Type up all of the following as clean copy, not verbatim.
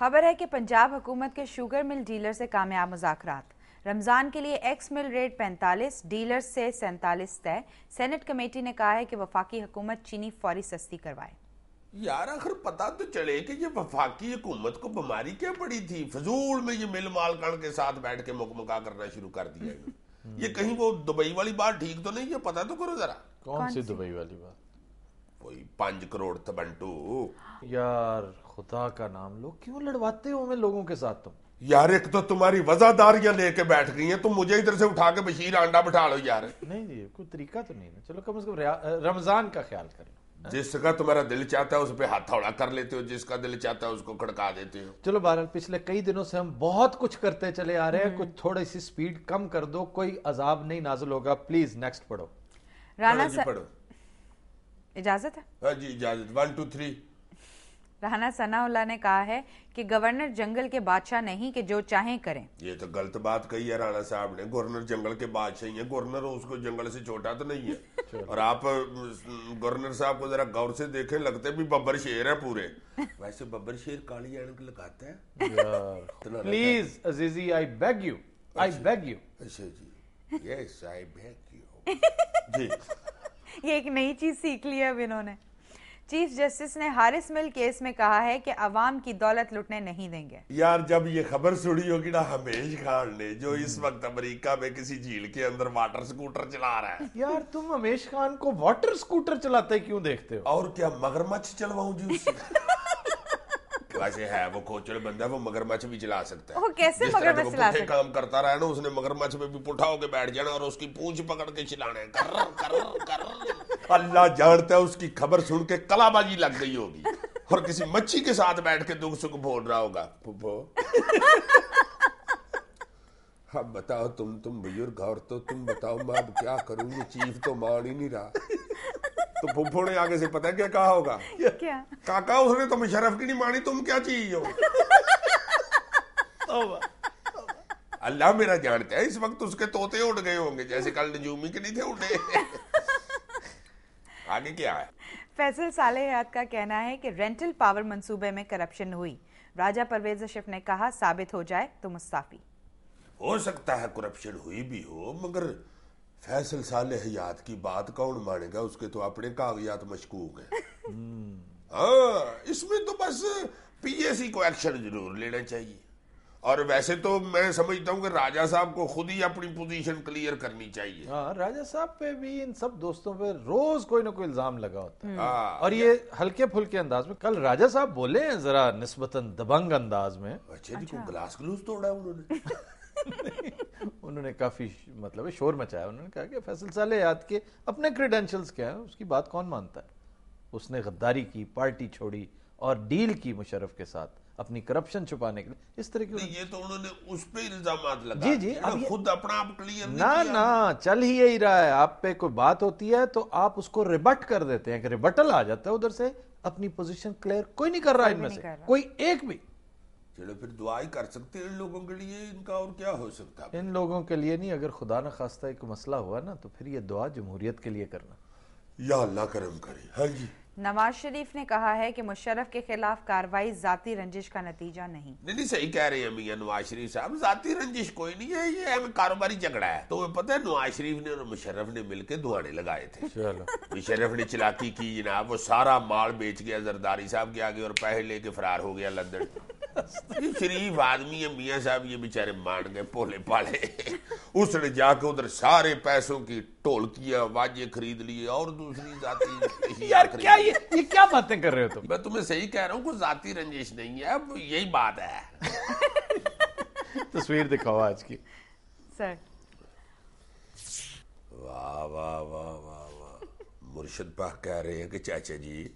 खबर है कि पंजाब हुकूमत के शुगर मिल डीलर से कामयाब मुज़ाकरात। रमजान के लिए एक्स मिल रेट 45, डीलर से 47 तय। सेनेट कमेटी ने कहा है कि वफाकी हुकूमत चीनी फौरी सस्ती करवाए। यार आखिर पता तो चले कि ये वफाकी हुकूमत को बीमारी क्या पड़ी थी, फजूल में ये मिल मालकान के साथ बैठ के मुकमका करना शुरू कर दिया। ये कहीं वो दुबई वाली बात ठीक तो नहीं है? पता तो करो जरा। कौन सी दुबई वाली बात? कोई 5 करोड़ तबंटू। यार खुदा का नाम लो, क्यों लड़वाते हो हमें लोगों के साथ तुम? यार एक तो तुम्हारी वजादारियां लेके बैठ गई हैं, तुम मुझे इधर से उठा के बशीर आंडा बिठा लो यार। नहीं जी, कोई तरीका तो नहीं है। चलो कम से कम रमजान का ख्याल कर लो। जिसका तुम्हारा दिल चाहता है उस पर हाथ हौला कर लेते हो, जिसका दिल चाहता है उसको खड़का देते हो। चलो बहरहाल पिछले कई दिनों से हम बहुत कुछ करते चले आ रहे हैं, कुछ थोड़ी सी स्पीड कम कर दो, कोई अजाब नहीं नाजुल होगा। प्लीज नेक्स्ट पढ़ो। राणा पढ़ो। इजाजत है? हाँ जी इजाजत। 1 2 3। राणा सनाउल्लाह ने कहा है कि गवर्नर जंगल के बादशाह नहीं कि जो चाहें करें। ये तो गलत बात कही है राणा साहब ने। गवर्नर जंगल के बादशाह ही है, गवर्नर उसको जंगल से छोटा तो नहीं है। और आप गवर्नर साहब को जरा गौर से देखें, लगते भी बब्बर शेर है पूरे। वैसे बब्बर शेर काली ऐनक लगाता है। Please अजीजी, I beg you, I beg you. अच्छा जी, यस आई बेग यू जी। ये एक नई चीज सीख ली है अब इन्होंने। चीफ जस्टिस ने हारिस मिल केस में कहा है कि अवाम की दौलत लुटने नहीं देंगे। यार जब ये खबर सुनी होगी ना हमेश खान ने, जो इस वक्त अमेरिका में किसी झील के अंदर वाटर स्कूटर चला रहा है। यार तुम हमेश खान को वाटर स्कूटर चलाते क्यों देखते हो? और क्या मगरमच्छ चलवाऊं जी उससे? वैसे है वो खोचड़ बंदा, वो मगरमच्छ भी चला सकता है। वो कैसे मगरमच्छ चला सकता है? काम करता रहा ना उसने, मगरमच्छ में भी पुठा होके बैठ जाना और उसकी पूंछ पकड़ के चिल्लाना है, कर कर कर। अल्लाह जानता है उसकी खबर सुन के कलाबाजी लग गई होगी और किसी मच्छी के साथ बैठ के दुख सुख बोल रहा होगा। फुफो अब बताओ तुम बुजुर्ग, और तो तुम बताओ मैं अब क्या करूं, ये चीफ तो मान ही नहीं रहा। तो फुफो ने आगे से पता है क्या कहा होगा? क्या? काका उसने तो मुशर्रफ की नहीं मानी, तुम क्या चीज हो? अल्लाह मेरा जानता है इस वक्त उसके तोते उड़ गए होंगे जैसे कल नजूमी के नहीं थे उड़े। आगे क्या है? फैसल सालेह हयात का कहना है कि रेंटल पावर मंसूबे में करप्शन हुई। राजा परवेज अशरफ ने कहा साबित हो जाए तो मुस्ताफी। हो सकता है करप्शन हुई भी हो, मगर फैसल सालेह हयात की बात कौन मानेगा? उसके तो अपने कागजात मशकूक हैं। हाँ, इसमें तो बस पीएसी को एक्शन जरूर लेना चाहिए। और वैसे तो मैं समझता हूँ कि राजा साहब को खुद ही अपनी पोजीशन क्लियर करनी चाहिए। हाँ, राजा साहब पे भी इन सब दोस्तों पे रोज कोई ना कोई इल्जाम लगा होता है। और ये हल्के फुल्के अंदाज में कल राजा साहब बोले हैं, जरा निस्बतन दबंग अंदाज में। अच्छा जी, को ग्लास ग्लूस तोड़ा उन्होंने? उन्होंने काफी मतलब शोर मचाया। उन्होंने कहा कि फैसल सालेह हयात के अपने क्रेडेंशियल्स क्या है, उसकी बात कौन मानता है। उसने गद्दारी की, पार्टी छोड़ी और डील की मुशर्रफ के साथ अपनी करप्शन छुपाने के लिए। इस तरह की ये तो उन्होंने उस पे इल्जामात लगा जी जी, अब खुद अपना आप क्लियर नहीं ना किया। ना चल ही यही रहा है। आप पे कोई बात होती है तो आप उसको रिबट कर देते हैं कि रिबटल आ जाता है उधर से। अपनी पोजीशन क्लियर कोई नहीं कर रहा इनमें से, कोई एक भी। चलो फिर दुआ ही कर सकते हैं इन लोगों के लिए, इनका और क्या हो सकता है। इन लोगों के लिए नहीं, अगर खुदा न खास्ता एक मसला हुआ ना तो फिर ये दुआ जमहूरियत के लिए करना। या अल्लाह करम करे। हाँ जी। नवाज शरीफ ने कहा है कि मुशर्रफ के खिलाफ कार्रवाई जाती रंजिश का नतीजा नहीं। नहीं सही कह रहे हैं मियां नवाज शरीफ साहब, जाती रंजिश कोई नहीं है, ये हमें कारोबारी झगड़ा है। तो पता है नवाज शरीफ ने और मुशर्रफ ने मिलकर दुआने लगाए थे। मुशर्रफ ने चिलाकी की जनाब, वो सारा माल बेच गया जरदारी साहब के आगे और पैसे लेके फरार हो गया लंदन। ये शरीफ आदमी है मियां साहब, ये बेचारे मान गए भोले पाले। उसने जाकर उधर सारे पैसों की ढोलकियां वाजे खरीद लिए और दूसरी जाती यार क्या ये क्या बातें कर रहे हो तुम? मैं तुम्हें सही कह रहा हूँ, कोई जाती रंजिश नहीं है, अब यही बात है। तस्वीर दिखाओ आज की सर। वाह वाह वाह वाह वाह। मुर्शिद पाक कह रहे हैं कि चाचा जी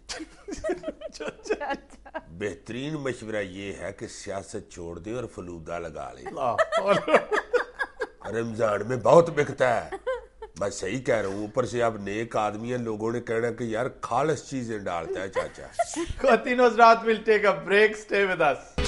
बेहतरीन मशवरा ये है कि सियासत छोड़ दे और फलूदा लगा ले। रमजान में बहुत बिकता है। मैं सही कह रहा हूँ, ऊपर से आप नेक आदमी हैं, लोगों ने कहना कि यार खालिस चीजें डालता है चाचा। Continuous Raat will take a break. Stay with us.